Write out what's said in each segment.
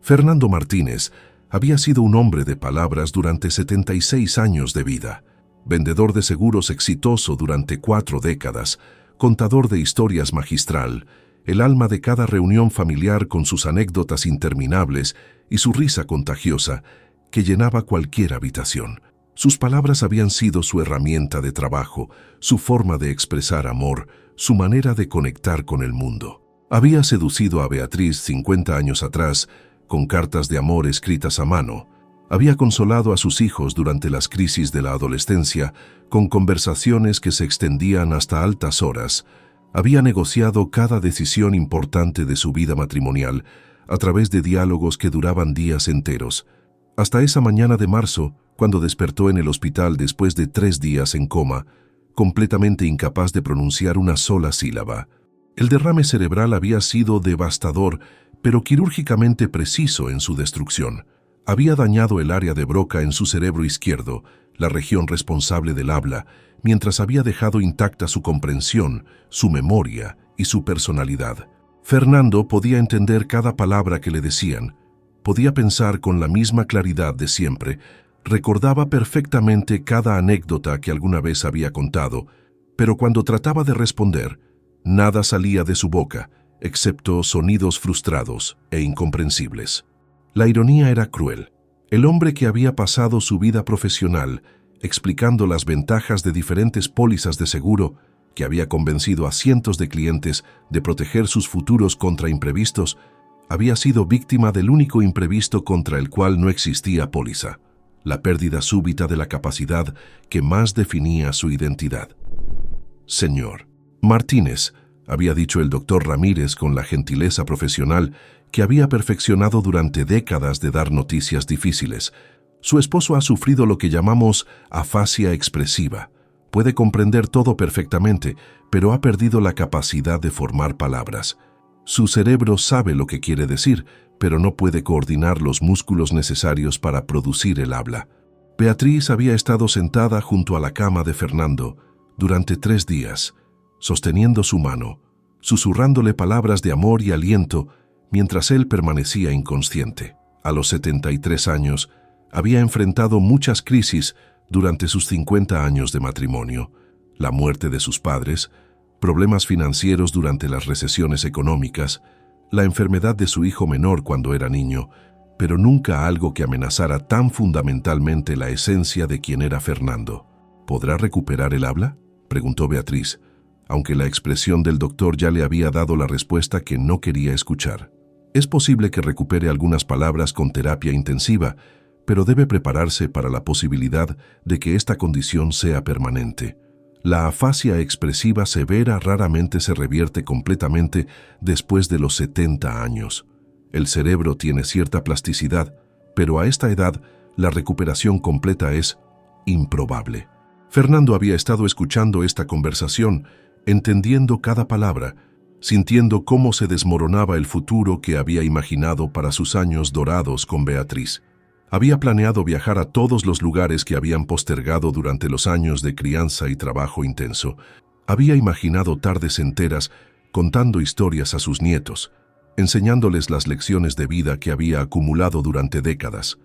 Fernando Martínez había sido un hombre de palabras durante 76 años de vida, vendedor de seguros exitoso durante 4 décadas, contador de historias magistral, el alma de cada reunión familiar con sus anécdotas interminables y su risa contagiosa que llenaba cualquier habitación. Sus palabras habían sido su herramienta de trabajo, su forma de expresar amor, su manera de conectar con el mundo. Había seducido a Beatriz 50 años atrás con cartas de amor escritas a mano. Había consolado a sus hijos durante las crisis de la adolescencia con conversaciones que se extendían hasta altas horas. Había negociado cada decisión importante de su vida matrimonial a través de diálogos que duraban días enteros. Hasta esa mañana de marzo, cuando despertó en el hospital después de 3 días en coma, completamente incapaz de pronunciar una sola sílaba. El derrame cerebral había sido devastador, pero quirúrgicamente preciso en su destrucción. Había dañado el área de Broca en su cerebro izquierdo, la región responsable del habla, mientras había dejado intacta su comprensión, su memoria y su personalidad. Fernando podía entender cada palabra que le decían, podía pensar con la misma claridad de siempre, recordaba perfectamente cada anécdota que alguna vez había contado, pero cuando trataba de responder, nada salía de su boca, excepto sonidos frustrados e incomprensibles. La ironía era cruel. El hombre que había pasado su vida profesional explicando las ventajas de diferentes pólizas de seguro, que había convencido a cientos de clientes de proteger sus futuros contra imprevistos, había sido víctima del único imprevisto contra el cual no existía póliza, la pérdida súbita de la capacidad que más definía su identidad. Señor Martínez, había dicho el doctor Ramírez con la gentileza profesional que había perfeccionado durante décadas de dar noticias difíciles. Su esposo ha sufrido lo que llamamos afasia expresiva. Puede comprender todo perfectamente, pero ha perdido la capacidad de formar palabras. Su cerebro sabe lo que quiere decir, pero no puede coordinar los músculos necesarios para producir el habla. Beatriz había estado sentada junto a la cama de Fernando durante 3 días, sosteniendo su mano, susurrándole palabras de amor y aliento mientras él permanecía inconsciente. A los 73 años, había enfrentado muchas crisis durante sus 50 años de matrimonio: la muerte de sus padres, problemas financieros durante las recesiones económicas, la enfermedad de su hijo menor cuando era niño, pero nunca algo que amenazara tan fundamentalmente la esencia de quien era Fernando. ¿Podrá recuperar el habla?, preguntó Beatriz, aunque la expresión del doctor ya le había dado la respuesta que no quería escuchar. Es posible que recupere algunas palabras con terapia intensiva, pero debe prepararse para la posibilidad de que esta condición sea permanente. La afasia expresiva severa raramente se revierte completamente después de los 70 años. El cerebro tiene cierta plasticidad, pero a esta edad la recuperación completa es improbable. Fernando había estado escuchando esta conversación, entendiendo cada palabra, sintiendo cómo se desmoronaba el futuro que había imaginado para sus años dorados con Beatriz. Había planeado viajar a todos los lugares que habían postergado durante los años de crianza y trabajo intenso. Había imaginado tardes enteras contando historias a sus nietos, enseñándoles las lecciones de vida que había acumulado durante décadas.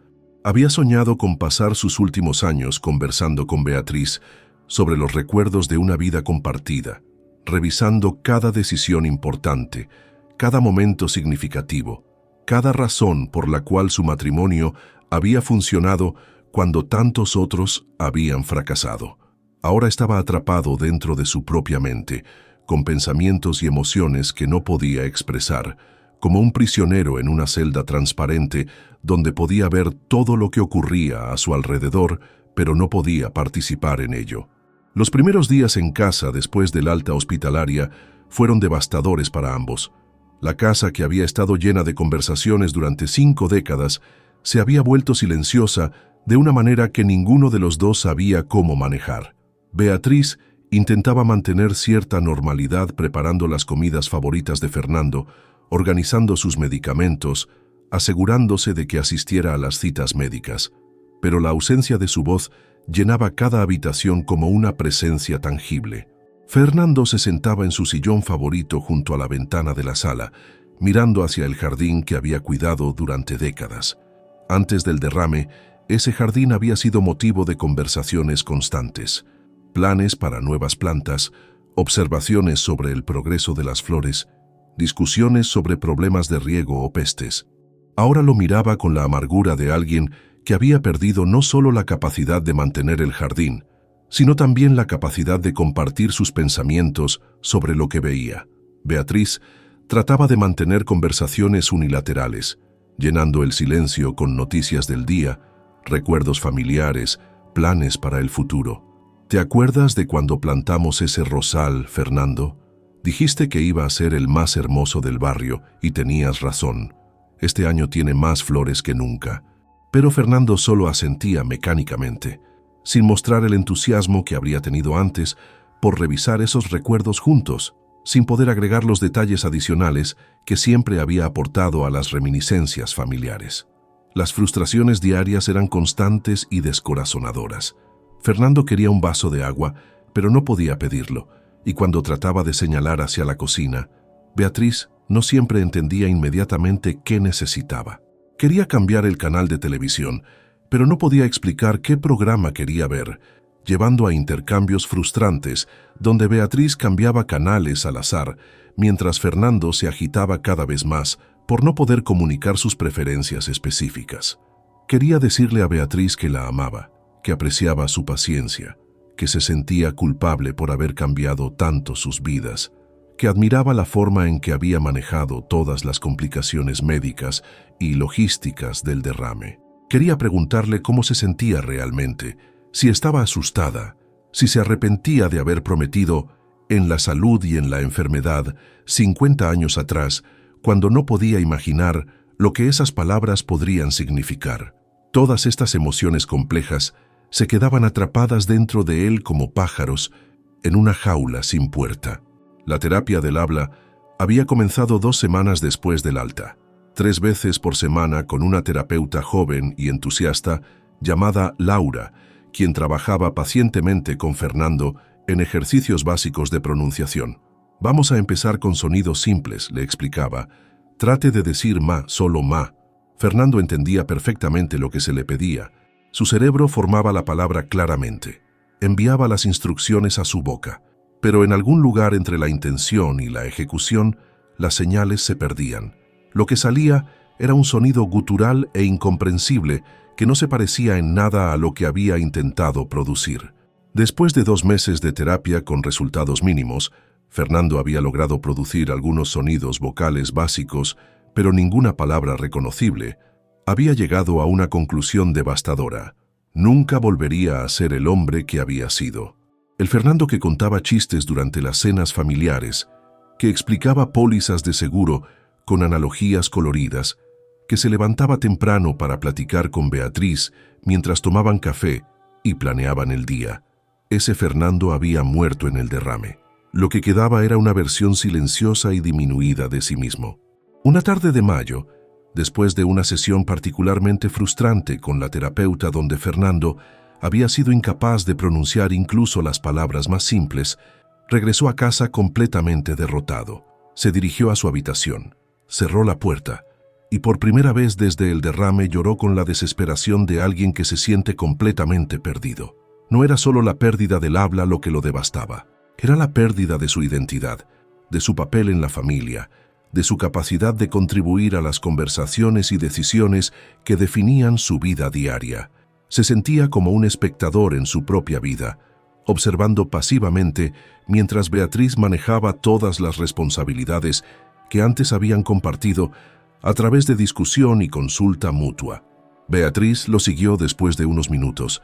Había soñado con pasar sus últimos años conversando con Beatriz sobre los recuerdos de una vida compartida, revisando cada decisión importante, cada momento significativo, cada razón por la cual su matrimonio había funcionado cuando tantos otros habían fracasado. Ahora estaba atrapado dentro de su propia mente, con pensamientos y emociones que no podía expresar, como un prisionero en una celda transparente donde podía ver todo lo que ocurría a su alrededor, pero no podía participar en ello. Los primeros días en casa después del alta hospitalaria fueron devastadores para ambos. La casa, que había estado llena de conversaciones durante 5 décadas, se había vuelto silenciosa de una manera que ninguno de los dos sabía cómo manejar. Beatriz intentaba mantener cierta normalidad preparando las comidas favoritas de Fernando, organizando sus medicamentos, asegurándose de que asistiera a las citas médicas. Pero la ausencia de su voz llenaba cada habitación como una presencia tangible. Fernando se sentaba en su sillón favorito junto a la ventana de la sala, mirando hacia el jardín que había cuidado durante décadas. Antes del derrame, ese jardín había sido motivo de conversaciones constantes, planes para nuevas plantas, observaciones sobre el progreso de las flores, discusiones sobre problemas de riego o pestes. Ahora lo miraba con la amargura de alguien que había perdido no solo la capacidad de mantener el jardín, sino también la capacidad de compartir sus pensamientos sobre lo que veía. Beatriz trataba de mantener conversaciones unilaterales, llenando el silencio con noticias del día, recuerdos familiares, planes para el futuro. ¿Te acuerdas de cuando plantamos ese rosal, Fernando? Dijiste que iba a ser el más hermoso del barrio y tenías razón. Este año tiene más flores que nunca. Pero Fernando solo asentía mecánicamente, sin mostrar el entusiasmo que habría tenido antes por revisar esos recuerdos juntos, sin poder agregar los detalles adicionales que siempre había aportado a las reminiscencias familiares. Las frustraciones diarias eran constantes y descorazonadoras. Fernando quería un vaso de agua, pero no podía pedirlo, y cuando trataba de señalar hacia la cocina, Beatriz no siempre entendía inmediatamente qué necesitaba. Quería cambiar el canal de televisión, pero no podía explicar qué programa quería ver, llevando a intercambios frustrantes donde Beatriz cambiaba canales al azar, mientras Fernando se agitaba cada vez más por no poder comunicar sus preferencias específicas. Quería decirle a Beatriz que la amaba, que apreciaba su paciencia, que se sentía culpable por haber cambiado tanto sus vidas, que admiraba la forma en que había manejado todas las complicaciones médicas y logísticas del derrame. Quería preguntarle cómo se sentía realmente, si estaba asustada, si se arrepentía de haber prometido, en la salud y en la enfermedad, 50 años atrás, cuando no podía imaginar lo que esas palabras podrían significar. Todas estas emociones complejas se quedaban atrapadas dentro de él como pájaros en una jaula sin puerta. La terapia del habla había comenzado 2 semanas después del alta, 3 veces por semana con una terapeuta joven y entusiasta llamada Laura, quien trabajaba pacientemente con Fernando en ejercicios básicos de pronunciación. Vamos a empezar con sonidos simples, le explicaba. Trate de decir ma, solo ma. Fernando entendía perfectamente lo que se le pedía. Su cerebro formaba la palabra claramente. Enviaba las instrucciones a su boca. Pero en algún lugar entre la intención y la ejecución, las señales se perdían. Lo que salía era un sonido gutural e incomprensible que no se parecía en nada a lo que había intentado producir. Después de 2 meses de terapia con resultados mínimos, Fernando había logrado producir algunos sonidos vocales básicos, pero ninguna palabra reconocible. Había llegado a una conclusión devastadora. Nunca volvería a ser el hombre que había sido. El Fernando que contaba chistes durante las cenas familiares, que explicaba pólizas de seguro con analogías coloridas, que se levantaba temprano para platicar con Beatriz mientras tomaban café y planeaban el día. Ese Fernando había muerto en el derrame. Lo que quedaba era una versión silenciosa y diminuida de sí mismo. Una tarde de mayo, después de una sesión particularmente frustrante con la terapeuta donde Fernando había sido incapaz de pronunciar incluso las palabras más simples, regresó a casa completamente derrotado. Se dirigió a su habitación, cerró la puerta y por primera vez desde el derrame lloró con la desesperación de alguien que se siente completamente perdido. No era solo la pérdida del habla lo que lo devastaba, era la pérdida de su identidad, de su papel en la familia, de su capacidad de contribuir a las conversaciones y decisiones que definían su vida diaria. Se sentía como un espectador en su propia vida, observando pasivamente mientras Beatriz manejaba todas las responsabilidades que antes habían compartido a través de discusión y consulta mutua. Beatriz lo siguió después de unos minutos,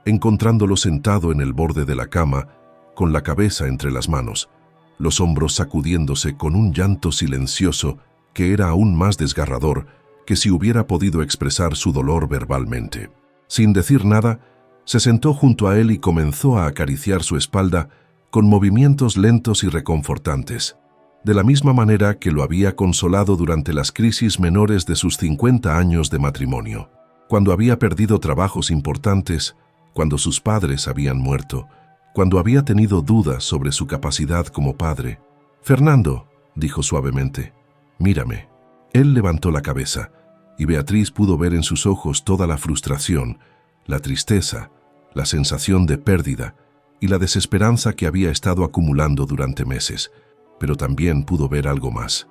encontrándolo sentado en el borde de la cama, con la cabeza entre las manos, los hombros sacudiéndose con un llanto silencioso que era aún más desgarrador que si hubiera podido expresar su dolor verbalmente. Sin decir nada, se sentó junto a él y comenzó a acariciar su espalda con movimientos lentos y reconfortantes, de la misma manera que lo había consolado durante las crisis menores de sus 50 años de matrimonio, cuando había perdido trabajos importantes, cuando sus padres habían muerto, cuando había tenido dudas sobre su capacidad como padre. «Fernando», dijo suavemente, Mírame. Él levantó la cabeza, y Beatriz pudo ver en sus ojos toda la frustración, la tristeza, la sensación de pérdida y la desesperanza que había estado acumulando durante meses. Pero también pudo ver algo más: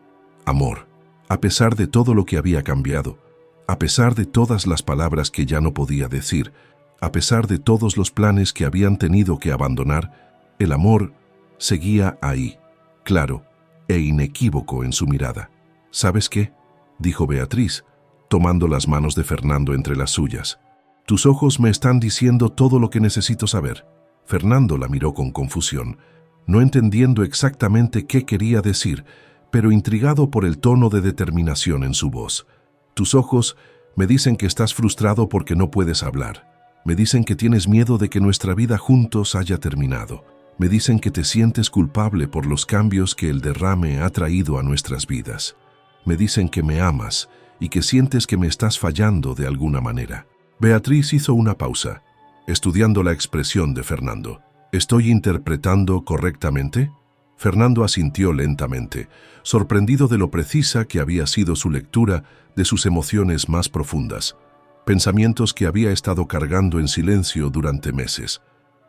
amor. A pesar de todo lo que había cambiado, a pesar de todas las palabras que ya no podía decir, a pesar de todos los planes que habían tenido que abandonar, el amor seguía ahí, claro e inequívoco en su mirada. ¿Sabes qué?, dijo Beatriz, tomando las manos de Fernando entre las suyas. Tus ojos me están diciendo todo lo que necesito saber. Fernando la miró con confusión, no entendiendo exactamente qué quería decir, pero intrigado por el tono de determinación en su voz. Tus ojos me dicen que estás frustrado porque no puedes hablar. Me dicen que tienes miedo de que nuestra vida juntos haya terminado. Me dicen que te sientes culpable por los cambios que el derrame ha traído a nuestras vidas. Me dicen que me amas y que sientes que me estás fallando de alguna manera. Beatriz hizo una pausa, estudiando la expresión de Fernando. ¿Estoy interpretando correctamente? Fernando asintió lentamente, sorprendido de lo precisa que había sido su lectura de sus emociones más profundas, pensamientos que había estado cargando en silencio durante meses.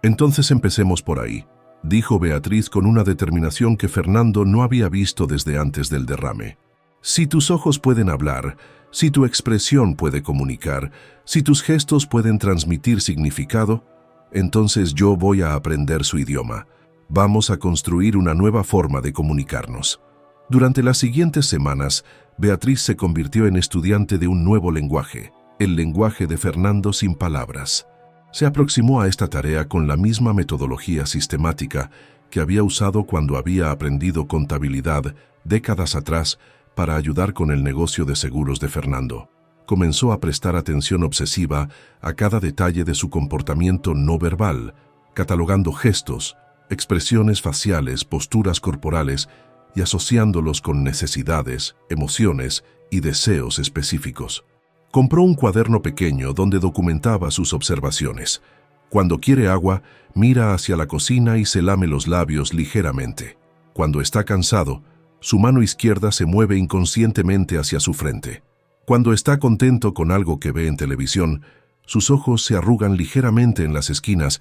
Entonces empecemos por ahí, dijo Beatriz con una determinación que Fernando no había visto desde antes del derrame. Si tus ojos pueden hablar, si tu expresión puede comunicar, si tus gestos pueden transmitir significado, entonces yo voy a aprender su idioma. Vamos a construir una nueva forma de comunicarnos. Durante las siguientes semanas, Beatriz se convirtió en estudiante de un nuevo lenguaje, el lenguaje de Fernando sin palabras. Se aproximó a esta tarea con la misma metodología sistemática que había usado cuando había aprendido contabilidad décadas atrás para ayudar con el negocio de seguros de Fernando. Comenzó a prestar atención obsesiva a cada detalle de su comportamiento no verbal, catalogando gestos, expresiones faciales, posturas corporales y asociándolos con necesidades, emociones y deseos específicos. Compró un cuaderno pequeño donde documentaba sus observaciones. Cuando quiere agua, mira hacia la cocina y se lame los labios ligeramente. Cuando está cansado, su mano izquierda se mueve inconscientemente hacia su frente. Cuando está contento con algo que ve en televisión, sus ojos se arrugan ligeramente en las esquinas,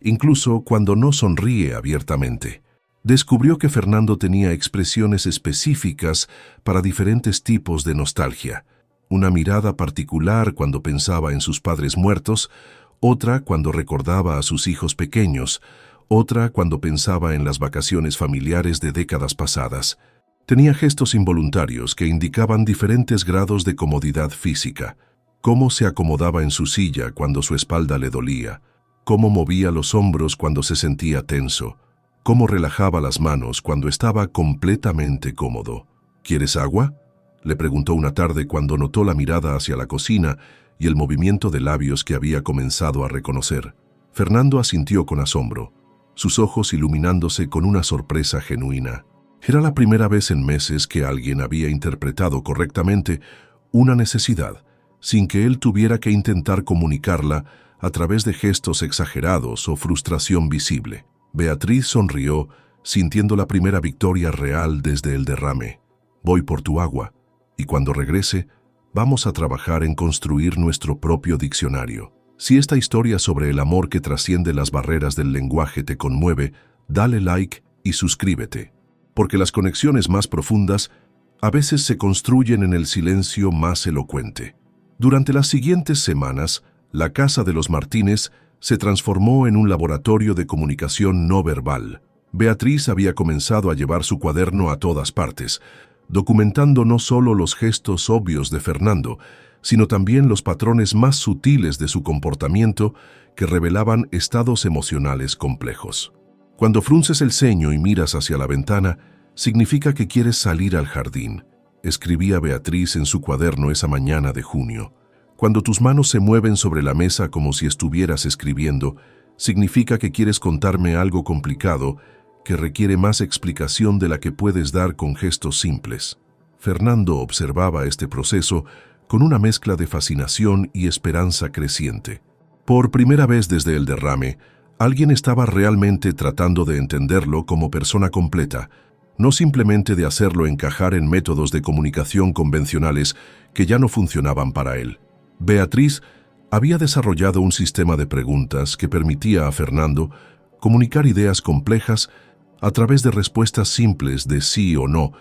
incluso cuando no sonríe abiertamente. Descubrió que Fernando tenía expresiones específicas para diferentes tipos de nostalgia. Una mirada particular cuando pensaba en sus padres muertos, otra cuando recordaba a sus hijos pequeños, otra cuando pensaba en las vacaciones familiares de décadas pasadas. Tenía gestos involuntarios que indicaban diferentes grados de comodidad física, cómo se acomodaba en su silla cuando su espalda le dolía, cómo movía los hombros cuando se sentía tenso, cómo relajaba las manos cuando estaba completamente cómodo. ¿Quieres agua?, le preguntó una tarde cuando notó la mirada hacia la cocina y el movimiento de labios que había comenzado a reconocer. Fernando asintió con asombro, sus ojos iluminándose con una sorpresa genuina. Era la primera vez en meses que alguien había interpretado correctamente una necesidad, sin que él tuviera que intentar comunicarla a través de gestos exagerados o frustración visible. Beatriz sonrió, sintiendo la primera victoria real desde el derrame. Voy por tu agua, y cuando regrese, vamos a trabajar en construir nuestro propio diccionario. Si esta historia sobre el amor que trasciende las barreras del lenguaje te conmueve, dale like y suscríbete, porque las conexiones más profundas a veces se construyen en el silencio más elocuente. Durante las siguientes semanas, la casa de los Martínez se transformó en un laboratorio de comunicación no verbal. Beatriz había comenzado a llevar su cuaderno a todas partes, documentando no solo los gestos obvios de Fernando, sino también los patrones más sutiles de su comportamiento que revelaban estados emocionales complejos. Cuando frunces el ceño y miras hacia la ventana, significa que quieres salir al jardín, escribía Beatriz en su cuaderno esa mañana de junio. Cuando tus manos se mueven sobre la mesa como si estuvieras escribiendo, significa que quieres contarme algo complicado que requiere más explicación de la que puedes dar con gestos simples. Fernando observaba este proceso con una mezcla de fascinación y esperanza creciente. Por primera vez desde el derrame, alguien estaba realmente tratando de entenderlo como persona completa, no simplemente de hacerlo encajar en métodos de comunicación convencionales que ya no funcionaban para él. Beatriz había desarrollado un sistema de preguntas que permitía a Fernando comunicar ideas complejas a través de respuestas simples de sí o no,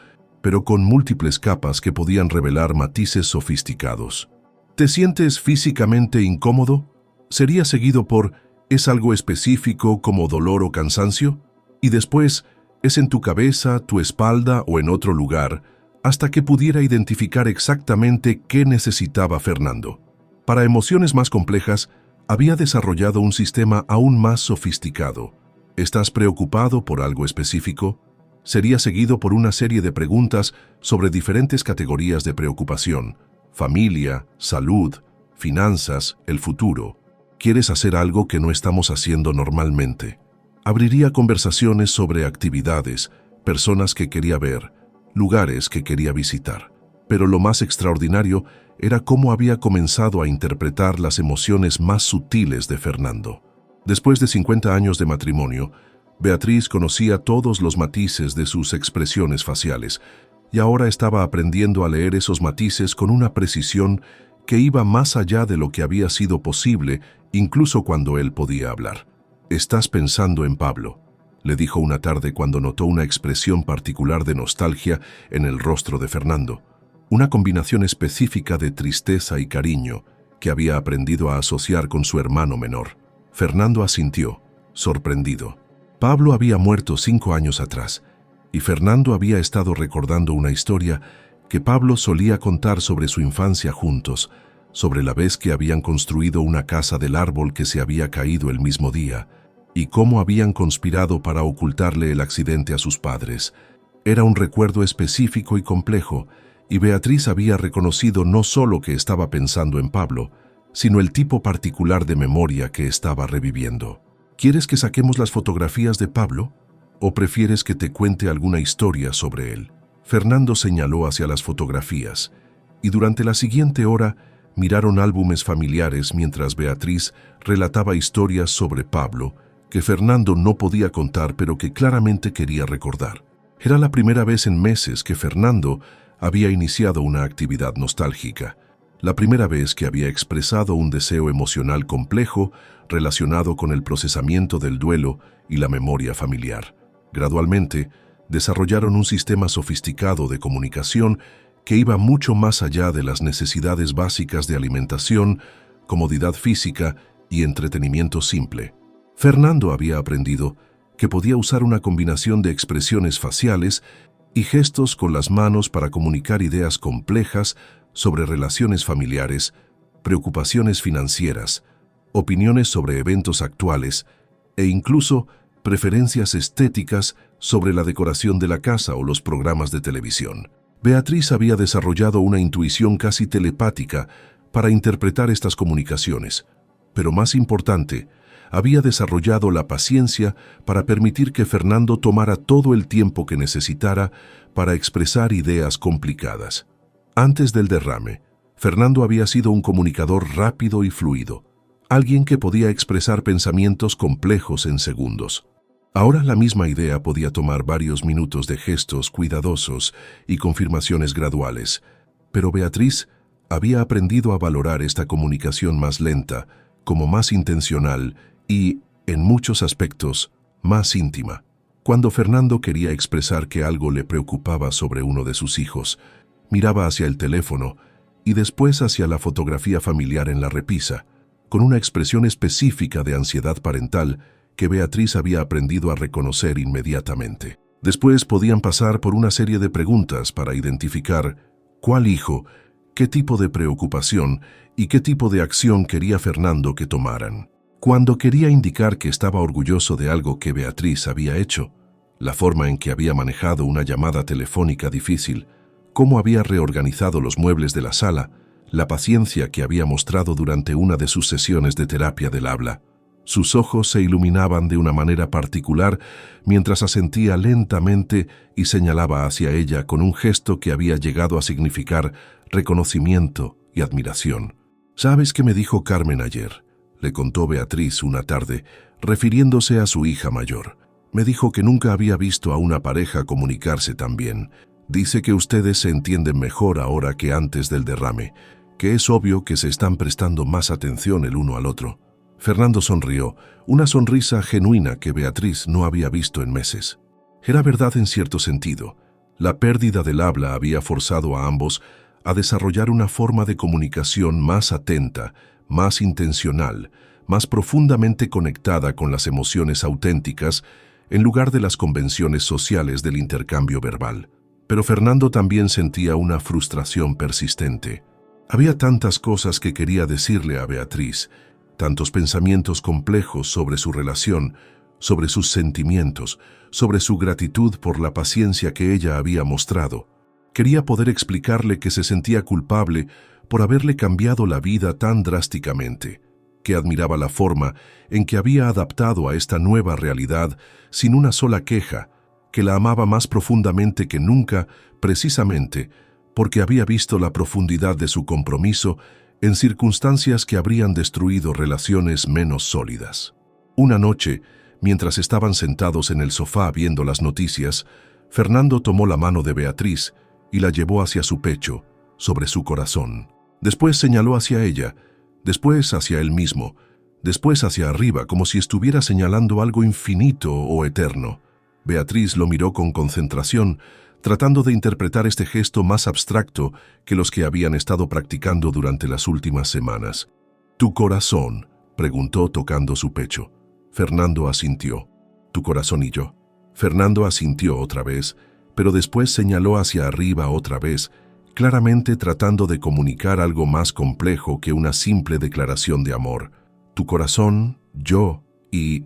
pero con múltiples capas que podían revelar matices sofisticados. ¿Te sientes físicamente incómodo? Sería seguido por ¿es algo específico como dolor o cansancio? Y después ¿es en tu cabeza, tu espalda o en otro lugar? Hasta que pudiera identificar exactamente qué necesitaba Fernando. Para emociones más complejas, había desarrollado un sistema aún más sofisticado. ¿Estás preocupado por algo específico? Sería seguido por una serie de preguntas sobre diferentes categorías de preocupación: familia, salud, finanzas, el futuro. ¿Quieres hacer algo que no estamos haciendo normalmente? Abriría conversaciones sobre actividades, personas que quería ver, lugares que quería visitar. Pero lo más extraordinario era cómo había comenzado a interpretar las emociones más sutiles de Fernando. Después de 50 años de matrimonio, Beatriz conocía todos los matices de sus expresiones faciales y ahora estaba aprendiendo a leer esos matices con una precisión que iba más allá de lo que había sido posible incluso cuando él podía hablar. «Estás pensando en Pablo», le dijo una tarde cuando notó una expresión particular de nostalgia en el rostro de Fernando, una combinación específica de tristeza y cariño que había aprendido a asociar con su hermano menor. Fernando asintió, sorprendido. Pablo había muerto 5 años atrás, y Fernando había estado recordando una historia que Pablo solía contar sobre su infancia juntos, sobre la vez que habían construido una casa del árbol que se había caído el mismo día, y cómo habían conspirado para ocultarle el accidente a sus padres. Era un recuerdo específico y complejo, y Beatriz había reconocido no solo que estaba pensando en Pablo, sino el tipo particular de memoria que estaba reviviendo. ¿Quieres que saquemos las fotografías de Pablo? ¿O prefieres que te cuente alguna historia sobre él? Fernando señaló hacia las fotografías, y durante la siguiente hora miraron álbumes familiares mientras Beatriz relataba historias sobre Pablo que Fernando no podía contar pero que claramente quería recordar. Era la primera vez en meses que Fernando había iniciado una actividad nostálgica, la primera vez que había expresado un deseo emocional complejo relacionado con el procesamiento del duelo y la memoria familiar. Gradualmente, desarrollaron un sistema sofisticado de comunicación que iba mucho más allá de las necesidades básicas de alimentación, comodidad física y entretenimiento simple. Fernando había aprendido que podía usar una combinación de expresiones faciales y gestos con las manos para comunicar ideas complejas sobre relaciones familiares, preocupaciones financieras, opiniones sobre eventos actuales e incluso preferencias estéticas sobre la decoración de la casa o los programas de televisión. Beatriz había desarrollado una intuición casi telepática para interpretar estas comunicaciones, pero más importante, había desarrollado la paciencia para permitir que Fernando tomara todo el tiempo que necesitara para expresar ideas complicadas. Antes del derrame, Fernando había sido un comunicador rápido y fluido, alguien que podía expresar pensamientos complejos en segundos. Ahora la misma idea podía tomar varios minutos de gestos cuidadosos y confirmaciones graduales, pero Beatriz había aprendido a valorar esta comunicación más lenta, como más intencional y, en muchos aspectos, más íntima. Cuando Fernando quería expresar que algo le preocupaba sobre uno de sus hijos, miraba hacia el teléfono y después hacia la fotografía familiar en la repisa, con una expresión específica de ansiedad parental que Beatriz había aprendido a reconocer inmediatamente. Después podían pasar por una serie de preguntas para identificar cuál hijo, qué tipo de preocupación y qué tipo de acción quería Fernando que tomaran. Cuando quería indicar que estaba orgulloso de algo que Beatriz había hecho, la forma en que había manejado una llamada telefónica difícil, cómo había reorganizado los muebles de la sala, la paciencia que había mostrado durante una de sus sesiones de terapia del habla. Sus ojos se iluminaban de una manera particular mientras asentía lentamente y señalaba hacia ella con un gesto que había llegado a significar reconocimiento y admiración. «¿Sabes qué me dijo Carmen ayer?», le contó Beatriz una tarde, refiriéndose a su hija mayor. Me dijo que nunca había visto a una pareja comunicarse tan bien. Dice que ustedes se entienden mejor ahora que antes del derrame, que es obvio que se están prestando más atención el uno al otro. Fernando sonrió, una sonrisa genuina que Beatriz no había visto en meses. Era verdad en cierto sentido. La pérdida del habla había forzado a ambos a desarrollar una forma de comunicación más atenta, más intencional, más profundamente conectada con las emociones auténticas, en lugar de las convenciones sociales del intercambio verbal. Pero Fernando también sentía una frustración persistente. Había tantas cosas que quería decirle a Beatriz, tantos pensamientos complejos sobre su relación, sobre sus sentimientos, sobre su gratitud por la paciencia que ella había mostrado. Quería poder explicarle que se sentía culpable por haberle cambiado la vida tan drásticamente, que admiraba la forma en que había adaptado a esta nueva realidad sin una sola queja, que la amaba más profundamente que nunca, precisamente porque había visto la profundidad de su compromiso en circunstancias que habrían destruido relaciones menos sólidas. Una noche, mientras estaban sentados en el sofá viendo las noticias, Fernando tomó la mano de Beatriz y la llevó hacia su pecho, sobre su corazón. Después señaló hacia ella, después hacia él mismo, después hacia arriba, como si estuviera señalando algo infinito o eterno. Beatriz lo miró con concentración, tratando de interpretar este gesto más abstracto que los que habían estado practicando durante las últimas semanas. «¿Tu corazón?», preguntó tocando su pecho. Fernando asintió. «¿Tu corazón y yo?». Fernando asintió otra vez, pero después señaló hacia arriba otra vez, claramente tratando de comunicar algo más complejo que una simple declaración de amor. «Tu corazón, yo y...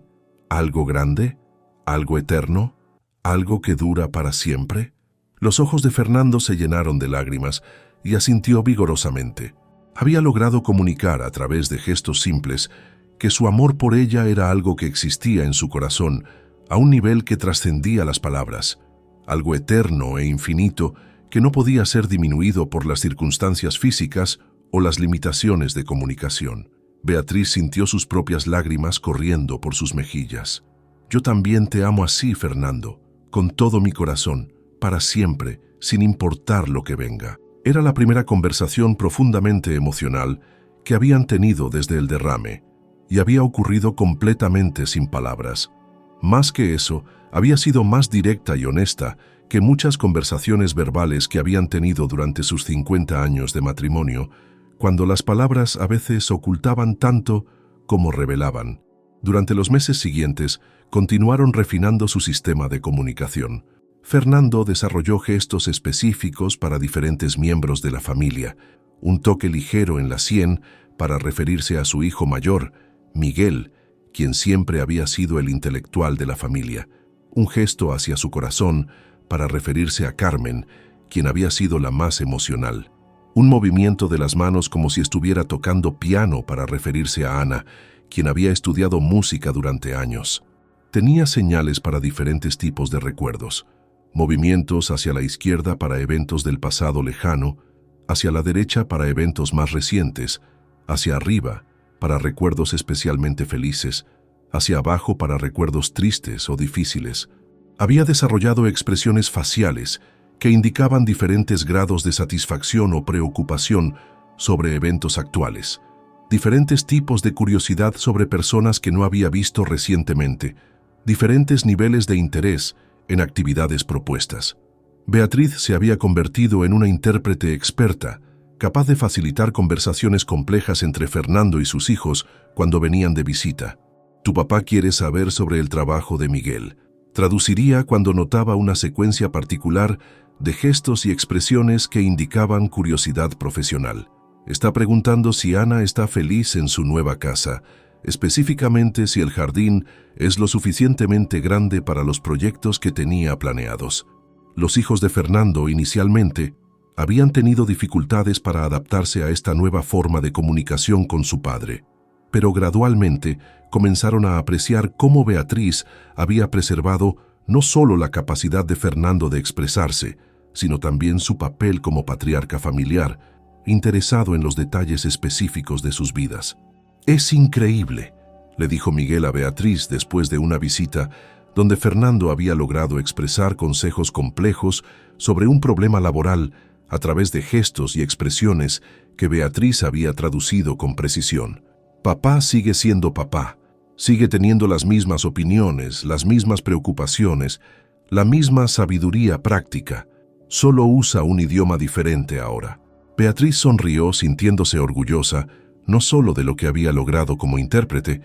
¿algo grande? ¿Algo eterno? ¿Algo que dura para siempre?». Los ojos de Fernando se llenaron de lágrimas y asintió vigorosamente. Había logrado comunicar a través de gestos simples que su amor por ella era algo que existía en su corazón a un nivel que trascendía las palabras, algo eterno e infinito que no podía ser disminuido por las circunstancias físicas o las limitaciones de comunicación. Beatriz sintió sus propias lágrimas corriendo por sus mejillas. «Yo también te amo así, Fernando, con todo mi corazón, para siempre, sin importar lo que venga». Era la primera conversación profundamente emocional que habían tenido desde el derrame, y había ocurrido completamente sin palabras. Más que eso, había sido más directa y honesta que muchas conversaciones verbales que habían tenido durante sus 50 años de matrimonio, cuando las palabras a veces ocultaban tanto como revelaban. Durante los meses siguientes, continuaron refinando su sistema de comunicación. Fernando desarrolló gestos específicos para diferentes miembros de la familia, un toque ligero en la sien para referirse a su hijo mayor, Miguel, quien siempre había sido el intelectual de la familia, un gesto hacia su corazón para referirse a Carmen, quien había sido la más emocional, un movimiento de las manos como si estuviera tocando piano para referirse a Ana, quien había estudiado música durante años. Tenía señales para diferentes tipos de recuerdos, movimientos hacia la izquierda para eventos del pasado lejano, hacia la derecha para eventos más recientes, hacia arriba para recuerdos especialmente felices, hacia abajo para recuerdos tristes o difíciles. Había desarrollado expresiones faciales que indicaban diferentes grados de satisfacción o preocupación sobre eventos actuales, diferentes tipos de curiosidad sobre personas que no había visto recientemente, diferentes niveles de interés en actividades propuestas. Beatriz se había convertido en una intérprete experta, capaz de facilitar conversaciones complejas entre Fernando y sus hijos cuando venían de visita. «Tu papá quiere saber sobre el trabajo de Miguel», traduciría cuando notaba una secuencia particular de gestos y expresiones que indicaban curiosidad profesional. «Está preguntando si Ana está feliz en su nueva casa, específicamente si el jardín es lo suficientemente grande para los proyectos que tenía planeados». Los hijos de Fernando inicialmente habían tenido dificultades para adaptarse a esta nueva forma de comunicación con su padre, pero gradualmente comenzaron a apreciar cómo Beatriz había preservado no solo la capacidad de Fernando de expresarse, sino también su papel como patriarca familiar, interesado en los detalles específicos de sus vidas. «Es increíble», le dijo Miguel a Beatriz después de una visita donde Fernando había logrado expresar consejos complejos sobre un problema laboral a través de gestos y expresiones que Beatriz había traducido con precisión. Papá sigue siendo papá, sigue teniendo las mismas opiniones, las mismas preocupaciones, la misma sabiduría práctica, solo usa un idioma diferente ahora. Beatriz sonrió sintiéndose orgullosa no solo de lo que había logrado como intérprete,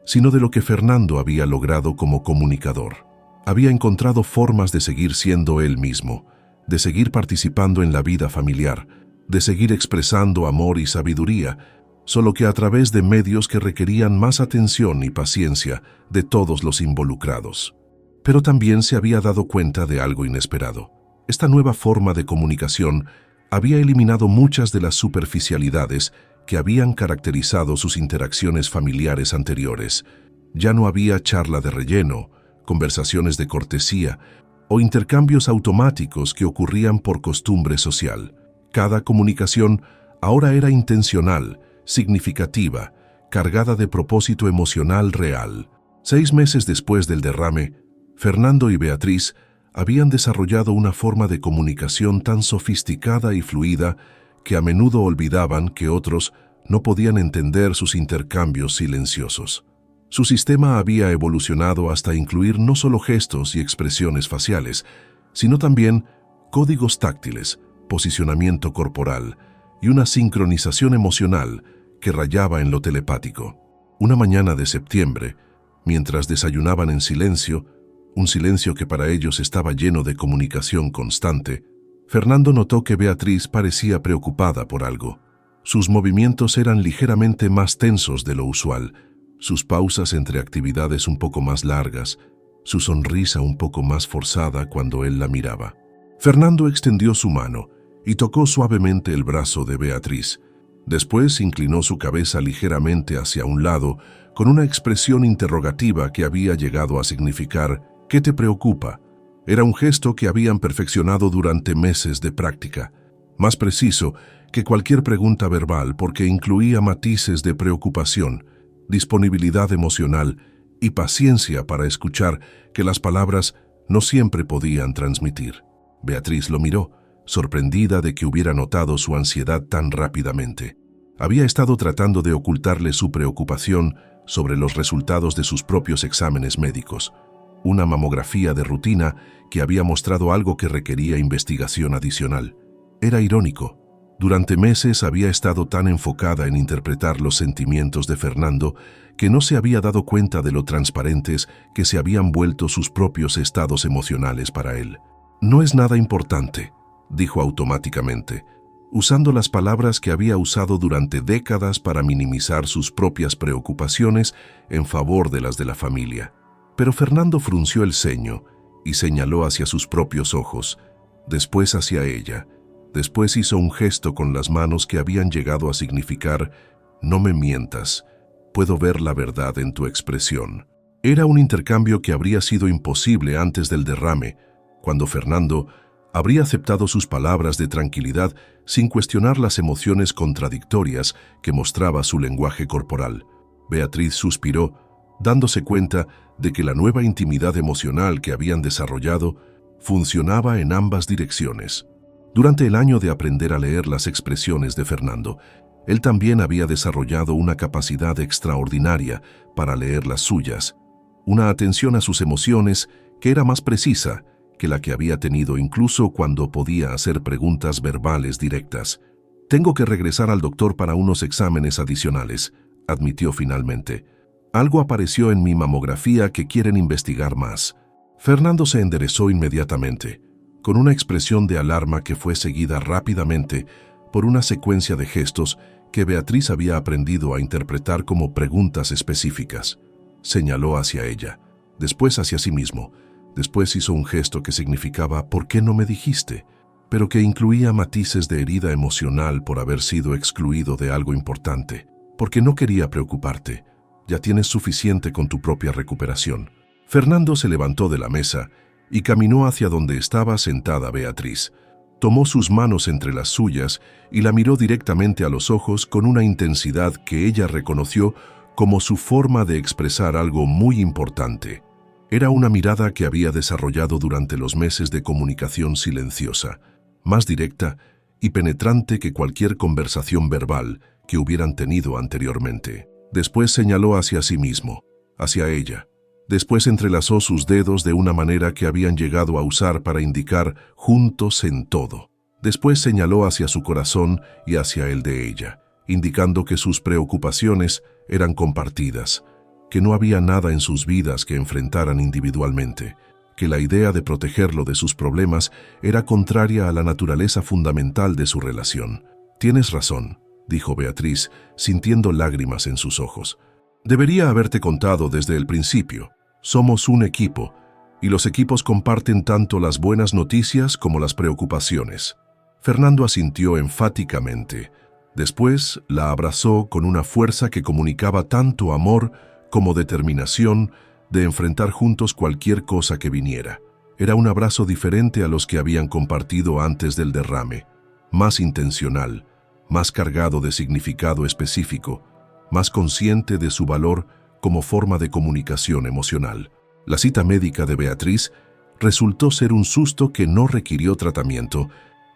sino de lo que Fernando había logrado como comunicador. Había encontrado formas de seguir siendo él mismo, de seguir participando en la vida familiar, de seguir expresando amor y sabiduría, solo que a través de medios que requerían más atención y paciencia de todos los involucrados. Pero también se había dado cuenta de algo inesperado. Esta nueva forma de comunicación había eliminado muchas de las superficialidades que habían caracterizado sus interacciones familiares anteriores. Ya no había charla de relleno, conversaciones de cortesía o intercambios automáticos que ocurrían por costumbre social. Cada comunicación ahora era intencional, significativa, cargada de propósito emocional real. 6 meses después del derrame, Fernando y Beatriz habían desarrollado una forma de comunicación tan sofisticada y fluida que a menudo olvidaban que otros no podían entender sus intercambios silenciosos. Su sistema había evolucionado hasta incluir no solo gestos y expresiones faciales, sino también códigos táctiles, posicionamiento corporal y una sincronización emocional que rayaba en lo telepático. Una mañana de septiembre, mientras desayunaban en silencio, un silencio que para ellos estaba lleno de comunicación constante, Fernando notó que Beatriz parecía preocupada por algo. Sus movimientos eran ligeramente más tensos de lo usual, sus pausas entre actividades un poco más largas, su sonrisa un poco más forzada cuando él la miraba. Fernando extendió su mano y tocó suavemente el brazo de Beatriz. Después inclinó su cabeza ligeramente hacia un lado con una expresión interrogativa que había llegado a significar ¿qué te preocupa? Era un gesto que habían perfeccionado durante meses de práctica, más preciso que cualquier pregunta verbal porque incluía matices de preocupación, disponibilidad emocional y paciencia para escuchar que las palabras no siempre podían transmitir. Beatriz lo miró, sorprendida de que hubiera notado su ansiedad tan rápidamente. Había estado tratando de ocultarle su preocupación sobre los resultados de sus propios exámenes médicos, una mamografía de rutina que había mostrado algo que requería investigación adicional. Era irónico. Durante meses había estado tan enfocada en interpretar los sentimientos de Fernando que no se había dado cuenta de lo transparentes que se habían vuelto sus propios estados emocionales para él. «No es nada importante», dijo automáticamente, usando las palabras que había usado durante décadas para minimizar sus propias preocupaciones en favor de las de la familia. Pero Fernando frunció el ceño y señaló hacia sus propios ojos, después hacia ella. Después hizo un gesto con las manos que habían llegado a significar «no me mientas, puedo ver la verdad en tu expresión». Era un intercambio que habría sido imposible antes del derrame, cuando Fernando habría aceptado sus palabras de tranquilidad sin cuestionar las emociones contradictorias que mostraba su lenguaje corporal. Beatriz suspiró, dándose cuenta de que la nueva intimidad emocional que habían desarrollado funcionaba en ambas direcciones. Durante el año de aprender a leer las expresiones de Fernando, él también había desarrollado una capacidad extraordinaria para leer las suyas, una atención a sus emociones que era más precisa que la que había tenido incluso cuando podía hacer preguntas verbales directas. «Tengo que regresar al doctor para unos exámenes adicionales», admitió finalmente. «Algo apareció en mi mamografía que quieren investigar más». Fernando se enderezó inmediatamente, con una expresión de alarma que fue seguida rápidamente por una secuencia de gestos que Beatriz había aprendido a interpretar como preguntas específicas. Señaló hacia ella, después hacia sí mismo. Después hizo un gesto que significaba «¿por qué no me dijiste?», pero que incluía matices de herida emocional por haber sido excluido de algo importante. «Porque no quería preocuparte. Ya tienes suficiente con tu propia recuperación». Fernando se levantó de la mesa y caminó hacia donde estaba sentada Beatriz. Tomó sus manos entre las suyas y la miró directamente a los ojos con una intensidad que ella reconoció como su forma de expresar algo muy importante. Era una mirada que había desarrollado durante los meses de comunicación silenciosa, más directa y penetrante que cualquier conversación verbal que hubieran tenido anteriormente. Después señaló hacia sí mismo, hacia ella. Después entrelazó sus dedos de una manera que habían llegado a usar para indicar juntos en todo. Después señaló hacia su corazón y hacia el de ella, indicando que sus preocupaciones eran compartidas, que no había nada en sus vidas que enfrentaran individualmente, que la idea de protegerlo de sus problemas era contraria a la naturaleza fundamental de su relación. «Tienes razón», dijo Beatriz, sintiendo lágrimas en sus ojos. «Debería haberte contado desde el principio. Somos un equipo, y los equipos comparten tanto las buenas noticias como las preocupaciones». Fernando asintió enfáticamente. Después la abrazó con una fuerza que comunicaba tanto amor como determinación de enfrentar juntos cualquier cosa que viniera. Era un abrazo diferente a los que habían compartido antes del derrame, más intencional, más cargado de significado específico, más consciente de su valor como forma de comunicación emocional. La cita médica de Beatriz resultó ser un susto que no requirió tratamiento,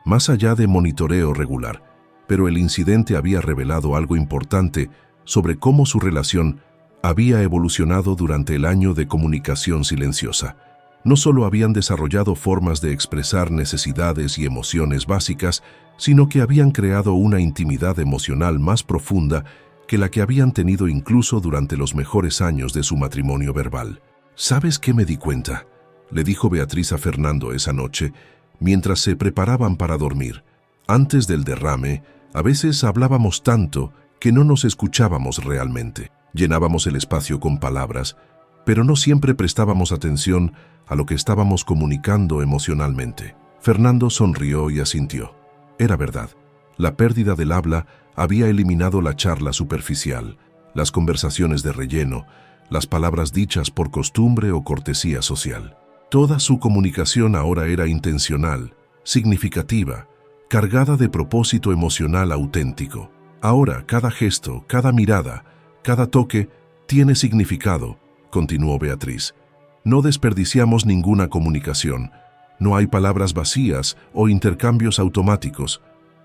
más allá de monitoreo regular, pero el incidente había revelado algo importante sobre cómo su relación había evolucionado durante el año de comunicación silenciosa. No solo habían desarrollado formas de expresar necesidades y emociones básicas, sino que habían creado una intimidad emocional más profunda que la que habían tenido incluso durante los mejores años de su matrimonio verbal. «¿Sabes qué me di cuenta?», le dijo Beatriz a Fernando esa noche, mientras se preparaban para dormir. «Antes del derrame, a veces hablábamos tanto que no nos escuchábamos realmente. Llenábamos el espacio con palabras, pero no siempre prestábamos atención a lo que estábamos comunicando emocionalmente». Fernando sonrió y asintió. Era verdad. La pérdida del habla había eliminado la charla superficial, las conversaciones de relleno, las palabras dichas por costumbre o cortesía social. Toda su comunicación ahora era intencional, significativa, cargada de propósito emocional auténtico. Ahora cada gesto, cada mirada, cada toque tiene significado, continuó Beatriz. No desperdiciamos ninguna comunicación. No hay palabras vacías o intercambios automáticos.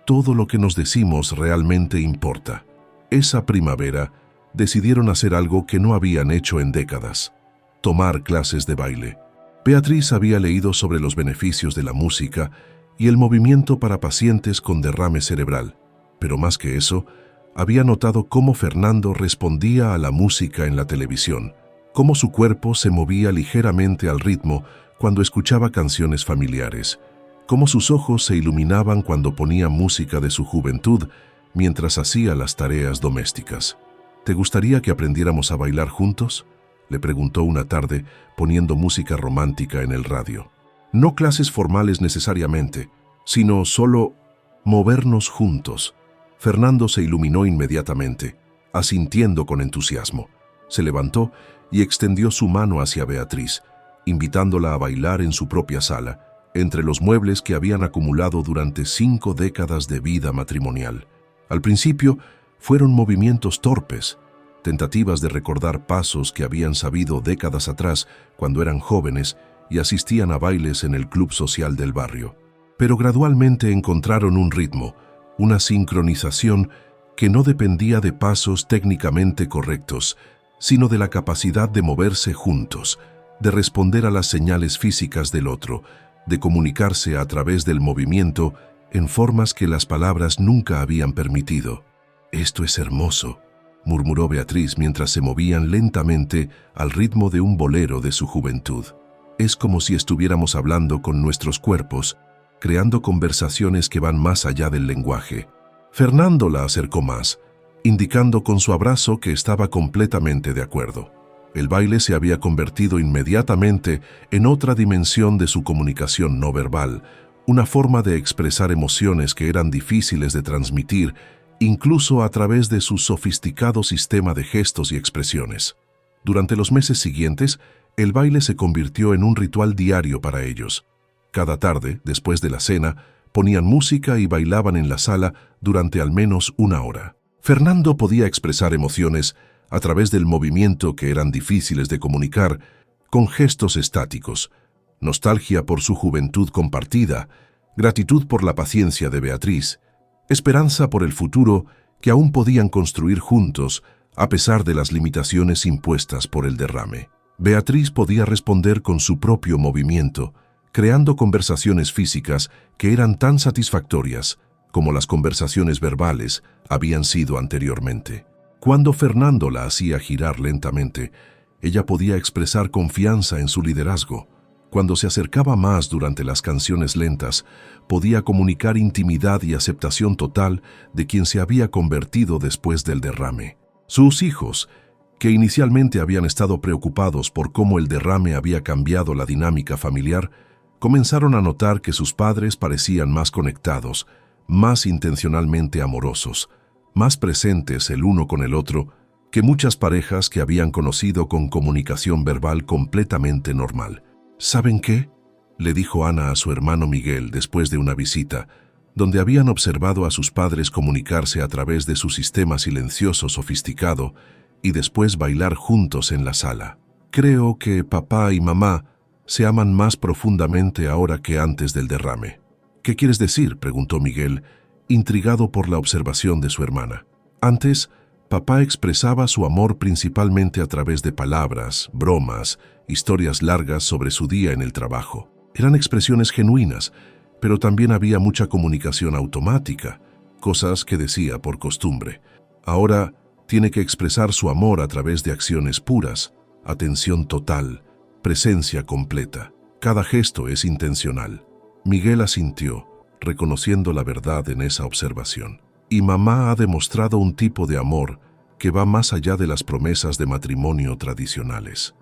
Todo lo que nos decimos realmente importa. Esa primavera decidieron hacer algo que no habían hecho en décadas: tomar clases de baile. Beatriz había leído sobre los beneficios de la música y el movimiento para pacientes con derrame cerebral, pero más que eso, había notado cómo Fernando respondía a la música en la televisión, cómo su cuerpo se movía ligeramente al ritmo cuando escuchaba canciones familiares, cómo sus ojos se iluminaban cuando ponía música de su juventud mientras hacía las tareas domésticas. «¿Te gustaría que aprendiéramos a bailar juntos?», le preguntó una tarde, poniendo música romántica en el radio. «No clases formales necesariamente, sino solo movernos juntos». Fernando se iluminó inmediatamente, asintiendo con entusiasmo. Se levantó y extendió su mano hacia Beatriz, invitándola a bailar en su propia sala, entre los muebles que habían acumulado durante 5 décadas de vida matrimonial. Al principio, fueron movimientos torpes, tentativas de recordar pasos que habían sabido décadas atrás cuando eran jóvenes y asistían a bailes en el club social del barrio. Pero gradualmente encontraron un ritmo, una sincronización que no dependía de pasos técnicamente correctos, sino de la capacidad de moverse juntos, de responder a las señales físicas del otro, de comunicarse a través del movimiento en formas que las palabras nunca habían permitido. «Esto es hermoso», murmuró Beatriz mientras se movían lentamente al ritmo de un bolero de su juventud. «Es como si estuviéramos hablando con nuestros cuerpos, creando conversaciones que van más allá del lenguaje». Fernando la acercó más, indicando con su abrazo que estaba completamente de acuerdo. El baile se había convertido inmediatamente en otra dimensión de su comunicación no verbal, una forma de expresar emociones que eran difíciles de transmitir, incluso a través de su sofisticado sistema de gestos y expresiones. Durante los meses siguientes, el baile se convirtió en un ritual diario para ellos. Cada tarde, después de la cena, ponían música y bailaban en la sala durante al menos 1 hora. Fernando podía expresar emociones a través del movimiento que eran difíciles de comunicar, con gestos estáticos, nostalgia por su juventud compartida, gratitud por la paciencia de Beatriz, esperanza por el futuro que aún podían construir juntos a pesar de las limitaciones impuestas por el derrame. Beatriz podía responder con su propio movimiento, creando conversaciones físicas que eran tan satisfactorias como las conversaciones verbales habían sido anteriormente. Cuando Fernando la hacía girar lentamente, ella podía expresar confianza en su liderazgo. Cuando se acercaba más durante las canciones lentas, podía comunicar intimidad y aceptación total de quien se había convertido después del derrame. Sus hijos, que inicialmente habían estado preocupados por cómo el derrame había cambiado la dinámica familiar, comenzaron a notar que sus padres parecían más conectados, más intencionalmente amorosos, más presentes el uno con el otro que muchas parejas que habían conocido con comunicación verbal completamente normal. ¿Saben qué?, le dijo Ana a su hermano Miguel después de una visita, donde habían observado a sus padres comunicarse a través de su sistema silencioso sofisticado y después bailar juntos en la sala. Creo que papá y mamá se aman más profundamente ahora que antes del derrame. ¿Qué quieres decir?, preguntó Miguel, intrigado por la observación de su hermana. Antes, papá expresaba su amor principalmente a través de palabras, bromas, historias largas sobre su día en el trabajo. Eran expresiones genuinas, pero también había mucha comunicación automática, cosas que decía por costumbre. Ahora tiene que expresar su amor a través de acciones puras, atención total, presencia completa. Cada gesto es intencional. Miguel asintió, reconociendo la verdad en esa observación. Y mamá ha demostrado un tipo de amor que va más allá de las promesas de matrimonio tradicionales.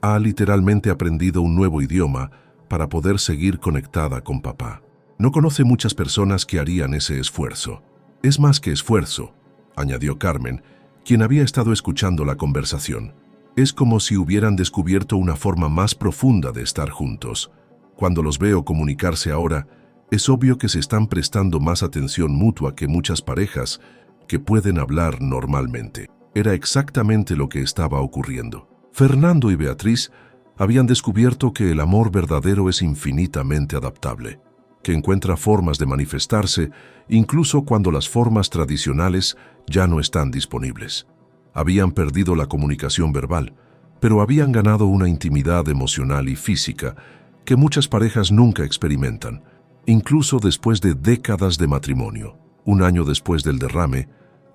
Ha literalmente aprendido un nuevo idioma para poder seguir conectada con papá. No conoce muchas personas que harían ese esfuerzo. Es más que esfuerzo, añadió Carmen, quien había estado escuchando la conversación. Es como si hubieran descubierto una forma más profunda de estar juntos. Cuando los veo comunicarse ahora, es obvio que se están prestando más atención mutua que muchas parejas que pueden hablar normalmente. Era exactamente lo que estaba ocurriendo. Fernando y Beatriz habían descubierto que el amor verdadero es infinitamente adaptable, que encuentra formas de manifestarse incluso cuando las formas tradicionales ya no están disponibles. Habían perdido la comunicación verbal, pero habían ganado una intimidad emocional y física que muchas parejas nunca experimentan, incluso después de décadas de matrimonio. Un año después del derrame,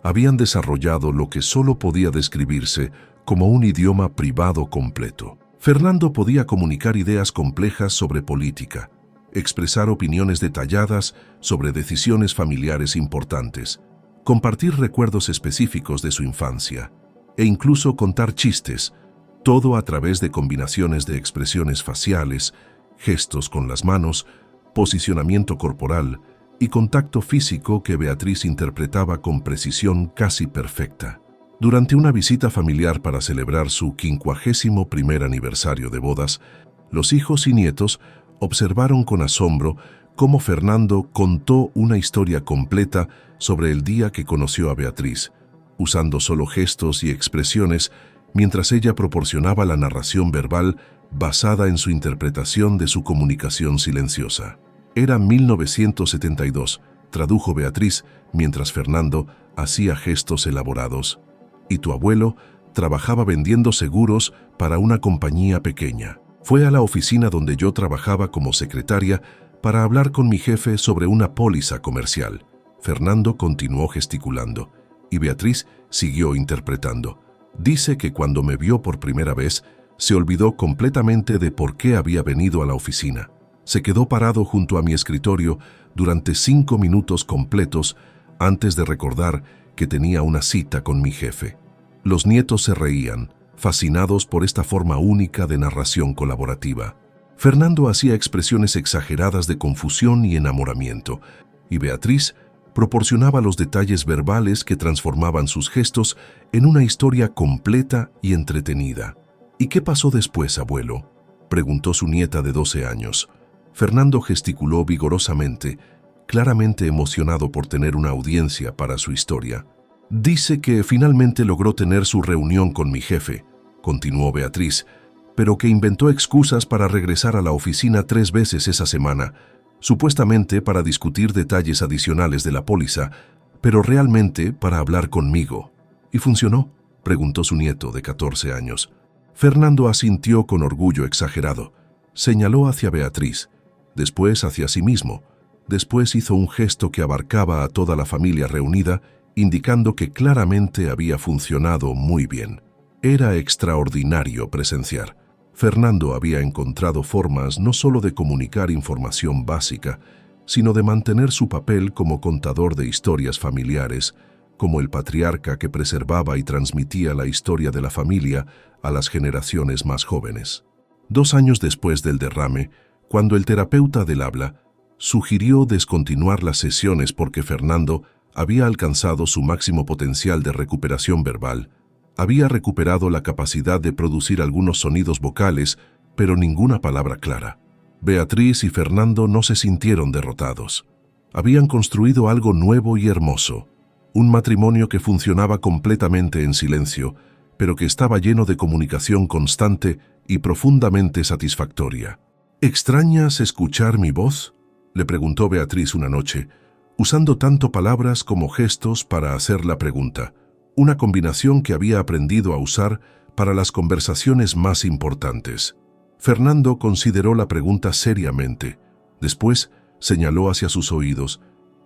habían desarrollado lo que solo podía describirse como un idioma privado completo. Fernando podía comunicar ideas complejas sobre política, expresar opiniones detalladas sobre decisiones familiares importantes, compartir recuerdos específicos de su infancia e incluso contar chistes, todo a través de combinaciones de expresiones faciales, gestos con las manos, posicionamiento corporal y contacto físico que Beatriz interpretaba con precisión casi perfecta. Durante una visita familiar para celebrar su 51º aniversario de bodas, los hijos y nietos observaron con asombro cómo Fernando contó una historia completa sobre el día que conoció a Beatriz, usando solo gestos y expresiones mientras ella proporcionaba la narración verbal basada en su interpretación de su comunicación silenciosa. Era 1972, tradujo Beatriz mientras Fernando hacía gestos elaborados. Y tu abuelo trabajaba vendiendo seguros para una compañía pequeña. Fue a la oficina donde yo trabajaba como secretaria para hablar con mi jefe sobre una póliza comercial. Fernando continuó gesticulando y Beatriz siguió interpretando. Dice que cuando me vio por primera vez, se olvidó completamente de por qué había venido a la oficina. Se quedó parado junto a mi escritorio durante 5 minutos completos antes de recordar que tenía una cita con mi jefe. Los nietos se reían, fascinados por esta forma única de narración colaborativa. Fernando hacía expresiones exageradas de confusión y enamoramiento, y Beatriz proporcionaba los detalles verbales que transformaban sus gestos en una historia completa y entretenida. ¿Y qué pasó después, abuelo?, preguntó su nieta de 12 años. Fernando gesticuló vigorosamente, claramente emocionado por tener una audiencia para su historia. Dice que finalmente logró tener su reunión con mi jefe, continuó Beatriz, pero que inventó excusas para regresar a la oficina 3 veces esa semana, supuestamente para discutir detalles adicionales de la póliza, pero realmente para hablar conmigo. ¿Y funcionó?, preguntó su nieto de 14 años. Fernando asintió con orgullo exagerado. Señaló hacia Beatriz, después hacia sí mismo. Después hizo un gesto que abarcaba a toda la familia reunida, indicando que claramente había funcionado muy bien. Era extraordinario presenciar. Fernando había encontrado formas no solo de comunicar información básica, sino de mantener su papel como contador de historias familiares, como el patriarca que preservaba y transmitía la historia de la familia a las generaciones más jóvenes. 2 años después del derrame, cuando el terapeuta del habla sugirió descontinuar las sesiones porque Fernando había alcanzado su máximo potencial de recuperación verbal, había recuperado la capacidad de producir algunos sonidos vocales, pero ninguna palabra clara. Beatriz y Fernando no se sintieron derrotados. Habían construido algo nuevo y hermoso, un matrimonio que funcionaba completamente en silencio, pero que estaba lleno de comunicación constante y profundamente satisfactoria. ¿Extrañas escuchar mi voz?, le preguntó Beatriz una noche, usando tanto palabras como gestos para hacer la pregunta, una combinación que había aprendido a usar para las conversaciones más importantes. Fernando consideró la pregunta seriamente. Después señaló hacia sus oídos,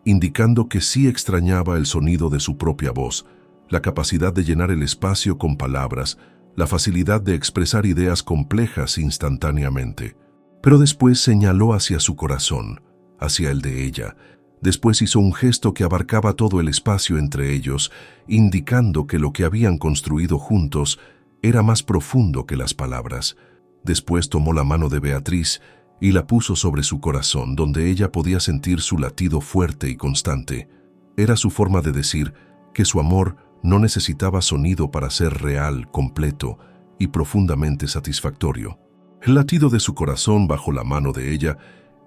indicando que sí extrañaba el sonido de su propia voz, la capacidad de llenar el espacio con palabras, la facilidad de expresar ideas complejas instantáneamente. Pero después señaló hacia su corazón, hacia el de ella. Después hizo un gesto que abarcaba todo el espacio entre ellos, indicando que lo que habían construido juntos era más profundo que las palabras. Después tomó la mano de Beatriz y la puso sobre su corazón, donde ella podía sentir su latido fuerte y constante. Era su forma de decir que su amor no necesitaba sonido para ser real, completo y profundamente satisfactorio. El latido de su corazón bajo la mano de ella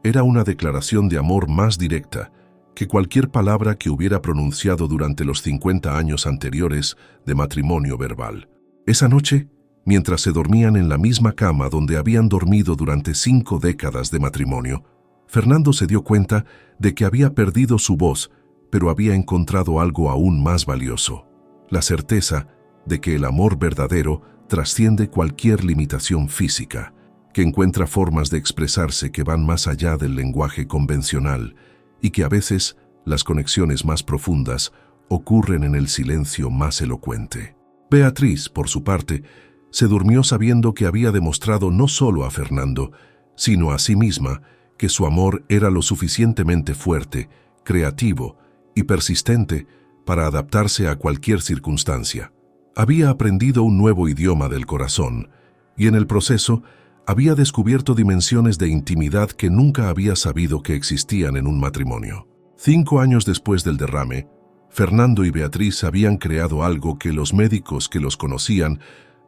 era una declaración de amor más directa que cualquier palabra que hubiera pronunciado durante los 50 años anteriores de matrimonio verbal. Esa noche, mientras se dormían en la misma cama donde habían dormido durante 5 décadas de matrimonio, Fernando se dio cuenta de que había perdido su voz, pero había encontrado algo aún más valioso: la certeza de que el amor verdadero trasciende cualquier limitación física, que encuentra formas de expresarse que van más allá del lenguaje convencional y que a veces las conexiones más profundas ocurren en el silencio más elocuente. Beatriz, por su parte, se durmió sabiendo que había demostrado no solo a Fernando, sino a sí misma, que su amor era lo suficientemente fuerte, creativo y persistente para adaptarse a cualquier circunstancia. Había aprendido un nuevo idioma del corazón y en el proceso había descubierto dimensiones de intimidad que nunca había sabido que existían en un matrimonio. 5 años después del derrame, Fernando y Beatriz habían creado algo que los médicos que los conocían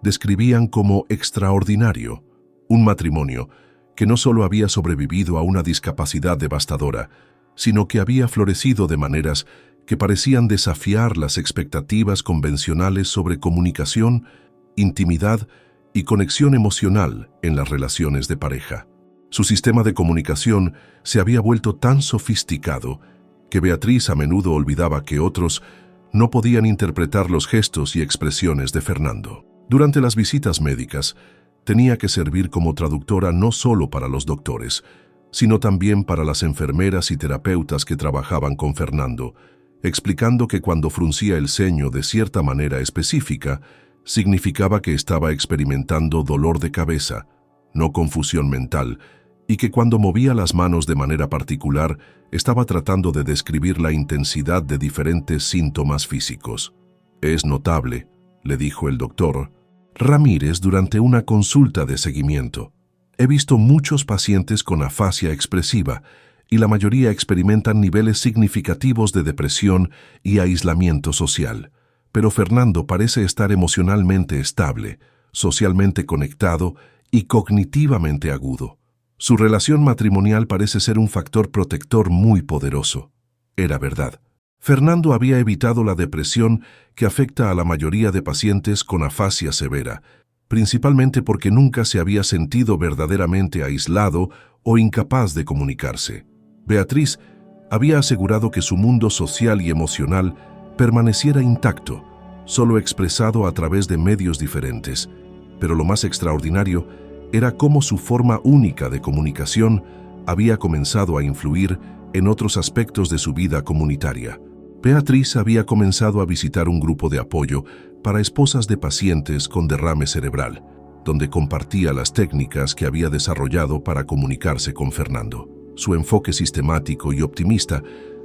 describían como extraordinario: un matrimonio que no solo había sobrevivido a una discapacidad devastadora, sino que había florecido de maneras que parecían desafiar las expectativas convencionales sobre comunicación, intimidad y conexión emocional en las relaciones de pareja. Su sistema de comunicación se había vuelto tan sofisticado que Beatriz a menudo olvidaba que otros no podían interpretar los gestos y expresiones de Fernando. Durante las visitas médicas, tenía que servir como traductora no solo para los doctores, sino también para las enfermeras y terapeutas que trabajaban con Fernando, explicando que cuando fruncía el ceño de cierta manera específica, significaba que estaba experimentando dolor de cabeza, no confusión mental, y que cuando movía las manos de manera particular, estaba tratando de describir la intensidad de diferentes síntomas físicos. «Es notable», le dijo el doctor Ramírez durante una consulta de seguimiento. «He visto muchos pacientes con afasia expresiva y la mayoría experimentan niveles significativos de depresión y aislamiento social. Pero Fernando parece estar emocionalmente estable, socialmente conectado y cognitivamente agudo. Su relación matrimonial parece ser un factor protector muy poderoso». Era verdad. Fernando había evitado la depresión que afecta a la mayoría de pacientes con afasia severa, principalmente porque nunca se había sentido verdaderamente aislado o incapaz de comunicarse. Beatriz había asegurado que su mundo social y emocional permaneciera intacto, solo expresado a través de medios diferentes, pero lo más extraordinario era cómo su forma única de comunicación había comenzado a influir en otros aspectos de su vida comunitaria. Beatriz había comenzado a visitar un grupo de apoyo para esposas de pacientes con derrame cerebral, donde compartía las técnicas que había desarrollado para comunicarse con Fernando. Su enfoque sistemático y optimista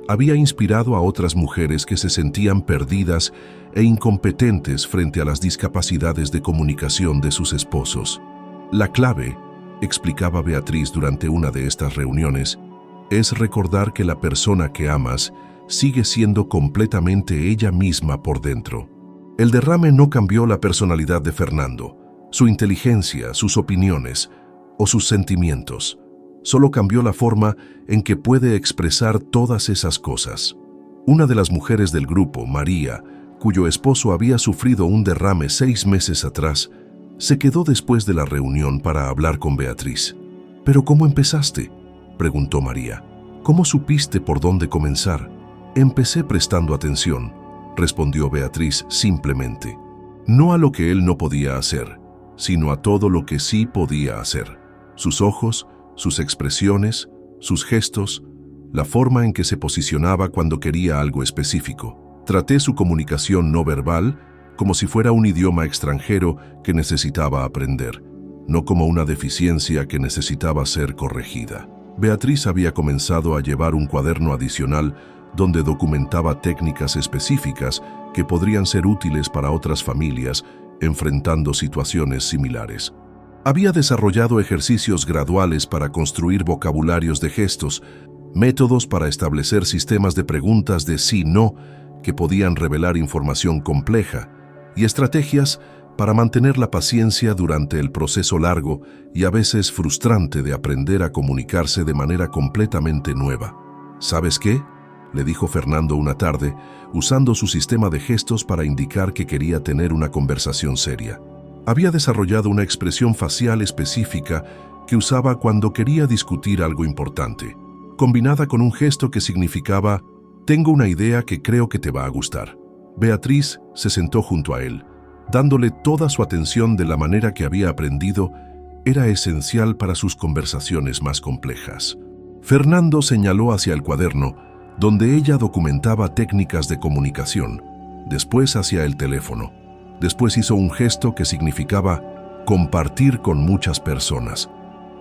había inspirado a otras mujeres que se sentían perdidas e incompetentes frente a las discapacidades de comunicación de sus esposos. La clave, explicaba Beatriz durante una de estas reuniones, es recordar que la persona que amas sigue siendo completamente ella misma por dentro. El derrame no cambió la personalidad de Fernando, su inteligencia, sus opiniones o sus sentimientos. Solo cambió la forma en que puede expresar todas esas cosas. Una de las mujeres del grupo, María, cuyo esposo había sufrido un derrame 6 meses atrás, se quedó después de la reunión para hablar con Beatriz. «¿Pero cómo empezaste?», preguntó María. «¿Cómo supiste por dónde comenzar?». «Empecé prestando atención», respondió Beatriz simplemente. No a lo que él no podía hacer, sino a todo lo que sí podía hacer. Sus ojos, sus expresiones, sus gestos, la forma en que se posicionaba cuando quería algo específico. Traté su comunicación no verbal como si fuera un idioma extranjero que necesitaba aprender, no como una deficiencia que necesitaba ser corregida. Beatriz había comenzado a llevar un cuaderno adicional donde documentaba técnicas específicas que podrían ser útiles para otras familias enfrentando situaciones similares. Había desarrollado ejercicios graduales para construir vocabularios de gestos, métodos para establecer sistemas de preguntas de sí-no que podían revelar información compleja y estrategias para mantener la paciencia durante el proceso largo y a veces frustrante de aprender a comunicarse de manera completamente nueva. «¿Sabes qué?», le dijo Fernando una tarde, usando su sistema de gestos para indicar que quería tener una conversación seria. Había desarrollado una expresión facial específica que usaba cuando quería discutir algo importante, combinada con un gesto que significaba «tengo una idea que creo que te va a gustar». Beatriz se sentó junto a él, dándole toda su atención de la manera que había aprendido era esencial para sus conversaciones más complejas. Fernando señaló hacia el cuaderno, donde ella documentaba técnicas de comunicación, después hacia el teléfono. Después hizo un gesto que significaba compartir con muchas personas.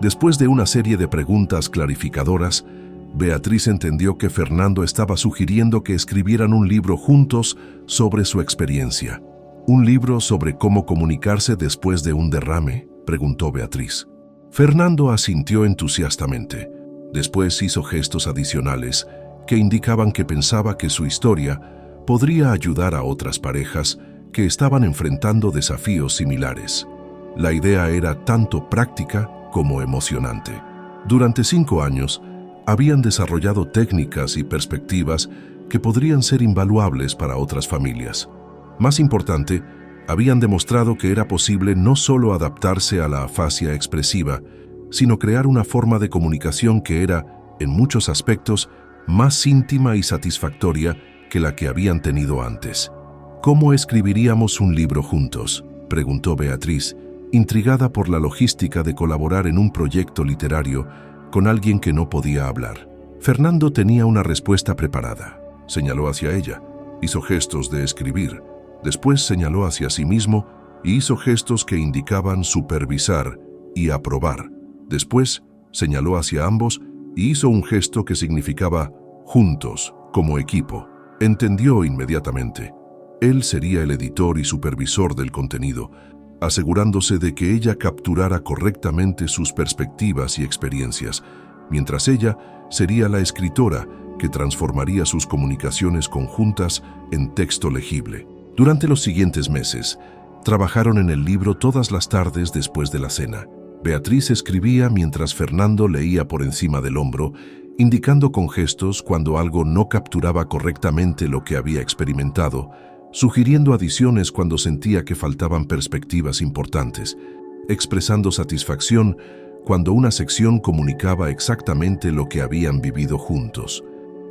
Después de una serie de preguntas clarificadoras, Beatriz entendió que Fernando estaba sugiriendo que escribieran un libro juntos sobre su experiencia. «¿Un libro sobre cómo comunicarse después de un derrame?», preguntó Beatriz. Fernando asintió entusiastamente. Después hizo gestos adicionales que indicaban que pensaba que su historia podría ayudar a otras parejas que estaban enfrentando desafíos similares. La idea era tanto práctica como emocionante. Durante 5 años, habían desarrollado técnicas y perspectivas que podrían ser invaluables para otras familias. Más importante, habían demostrado que era posible no solo adaptarse a la afasia expresiva, sino crear una forma de comunicación que era, en muchos aspectos, más íntima y satisfactoria que la que habían tenido antes. «¿Cómo escribiríamos un libro juntos?», preguntó Beatriz, intrigada por la logística de colaborar en un proyecto literario con alguien que no podía hablar. Fernando tenía una respuesta preparada. Señaló hacia ella, hizo gestos de escribir, después señaló hacia sí mismo y hizo gestos que indicaban supervisar y aprobar. Después señaló hacia ambos y hizo un gesto que significaba juntos, como equipo. Entendió inmediatamente. Él sería el editor y supervisor del contenido, asegurándose de que ella capturara correctamente sus perspectivas y experiencias, mientras ella sería la escritora que transformaría sus comunicaciones conjuntas en texto legible. Durante los siguientes meses, trabajaron en el libro todas las tardes después de la cena. Beatriz escribía mientras Fernando leía por encima del hombro, indicando con gestos cuando algo no capturaba correctamente lo que había experimentado, sugiriendo adiciones cuando sentía que faltaban perspectivas importantes, expresando satisfacción cuando una sección comunicaba exactamente lo que habían vivido juntos.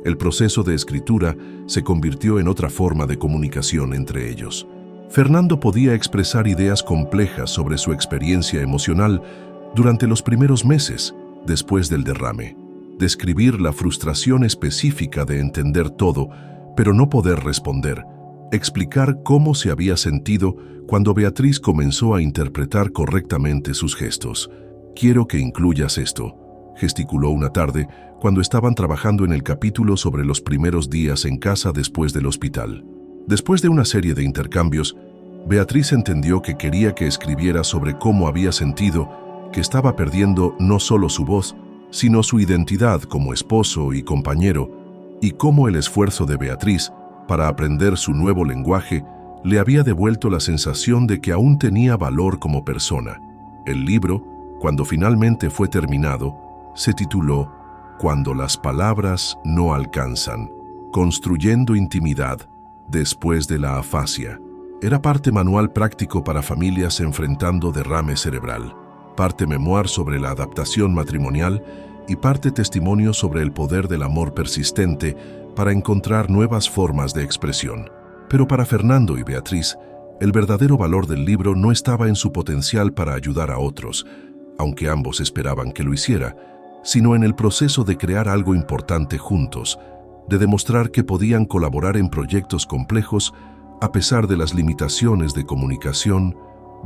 El proceso de escritura se convirtió en otra forma de comunicación entre ellos. Fernando podía expresar ideas complejas sobre su experiencia emocional durante los primeros meses después del derrame. Describir la frustración específica de entender todo, pero no poder responder. Explicar cómo se había sentido cuando Beatriz comenzó a interpretar correctamente sus gestos. «Quiero que incluyas esto», gesticuló una tarde cuando estaban trabajando en el capítulo sobre los primeros días en casa después del hospital. Después de una serie de intercambios, Beatriz entendió que quería que escribiera sobre cómo había sentido que estaba perdiendo no solo su voz, sino su identidad como esposo y compañero, y cómo el esfuerzo de Beatriz para aprender su nuevo lenguaje le había devuelto la sensación de que aún tenía valor como persona. El libro, cuando finalmente fue terminado, se tituló «Cuando las palabras no alcanzan, construyendo intimidad después de la afasia». Era parte manual práctico para familias enfrentando derrame cerebral, parte memoir sobre la adaptación matrimonial y parte testimonio sobre el poder del amor persistente para encontrar nuevas formas de expresión. Pero para Fernando y Beatriz, el verdadero valor del libro no estaba en su potencial para ayudar a otros, aunque ambos esperaban que lo hiciera, sino en el proceso de crear algo importante juntos, de demostrar que podían colaborar en proyectos complejos a pesar de las limitaciones de comunicación,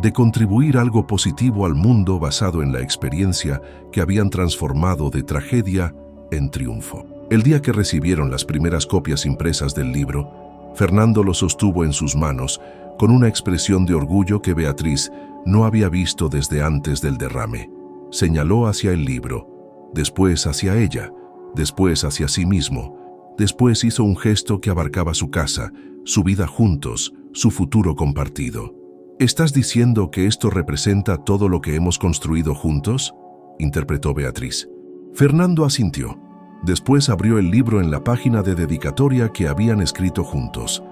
de contribuir algo positivo al mundo basado en la experiencia que habían transformado de tragedia en triunfo. El día que recibieron las primeras copias impresas del libro, Fernando lo sostuvo en sus manos con una expresión de orgullo que Beatriz no había visto desde antes del derrame. Señaló hacia el libro, después hacia ella, después hacia sí mismo, después hizo un gesto que abarcaba su casa, su vida juntos, su futuro compartido. ¿Estás diciendo que esto representa todo lo que hemos construido juntos?, interpretó Beatriz. Fernando asintió. Después abrió el libro en la página de dedicatoria que habían escrito juntos.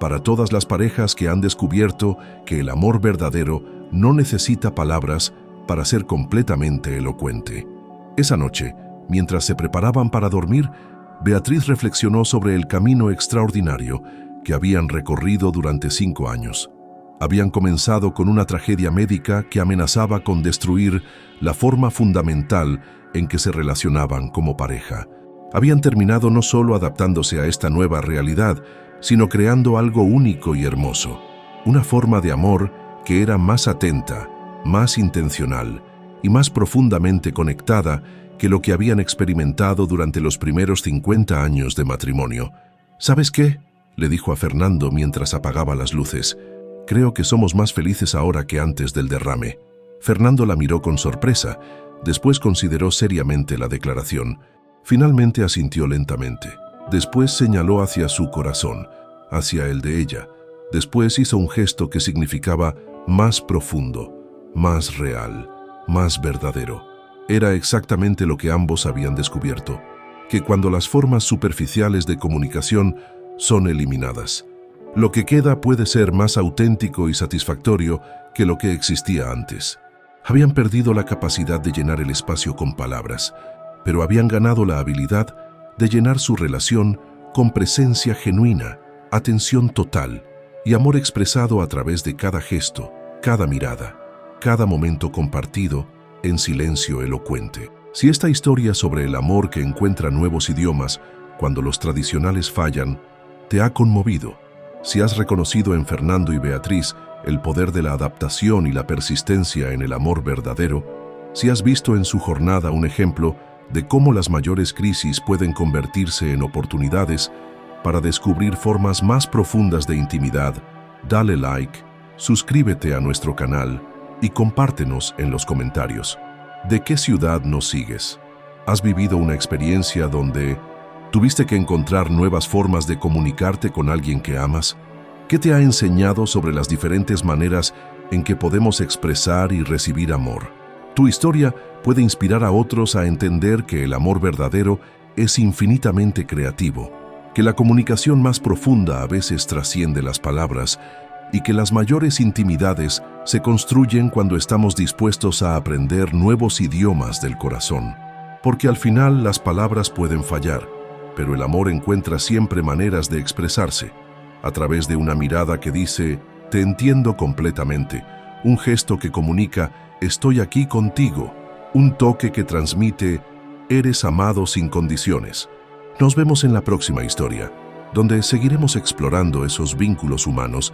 Para todas las parejas que han descubierto que el amor verdadero no necesita palabras para ser completamente elocuente. Esa noche, mientras se preparaban para dormir, Beatriz reflexionó sobre el camino extraordinario que habían recorrido durante 5 años. Habían comenzado con una tragedia médica que amenazaba con destruir la forma fundamental en que se relacionaban como pareja. Habían terminado no solo adaptándose a esta nueva realidad, sino creando algo único y hermoso, una forma de amor que era más atenta, más intencional y más profundamente conectada que lo que habían experimentado durante los primeros 50 años de matrimonio. ¿Sabes qué?, le dijo a Fernando mientras apagaba las luces. «Creo que somos más felices ahora que antes del derrame». Fernando la miró con sorpresa, después consideró seriamente la declaración. Finalmente asintió lentamente. Después señaló hacia su corazón, hacia el de ella. Después hizo un gesto que significaba más profundo, más real, más verdadero. Era exactamente lo que ambos habían descubierto, que cuando las formas superficiales de comunicación son eliminadas, lo que queda puede ser más auténtico y satisfactorio que lo que existía antes. Habían perdido la capacidad de llenar el espacio con palabras, pero habían ganado la habilidad de llenar su relación con presencia genuina, atención total y amor expresado a través de cada gesto, cada mirada, cada momento compartido en silencio elocuente. Si esta historia sobre el amor que encuentra nuevos idiomas cuando los tradicionales fallan te ha conmovido, si has reconocido en Fernando y Beatriz el poder de la adaptación y la persistencia en el amor verdadero, si has visto en su jornada un ejemplo de cómo las mayores crisis pueden convertirse en oportunidades para descubrir formas más profundas de intimidad, dale like, suscríbete a nuestro canal y compártenos en los comentarios. ¿De qué ciudad nos sigues? ¿Has vivido una experiencia donde tuviste que encontrar nuevas formas de comunicarte con alguien que amas? ¿Qué te ha enseñado sobre las diferentes maneras en que podemos expresar y recibir amor? Tu historia puede inspirar a otros a entender que el amor verdadero es infinitamente creativo, que la comunicación más profunda a veces trasciende las palabras y que las mayores intimidades se construyen cuando estamos dispuestos a aprender nuevos idiomas del corazón. Porque al final las palabras pueden fallar, pero el amor encuentra siempre maneras de expresarse, a través de una mirada que dice, te entiendo completamente, un gesto que comunica, estoy aquí contigo, un toque que transmite, eres amado sin condiciones. Nos vemos en la próxima historia, donde seguiremos explorando esos vínculos humanos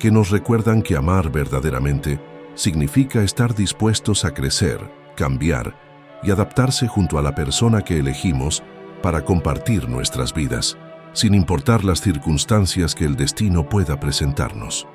que nos recuerdan que amar verdaderamente significa estar dispuestos a crecer, cambiar y adaptarse junto a la persona que elegimos para compartir nuestras vidas, sin importar las circunstancias que el destino pueda presentarnos.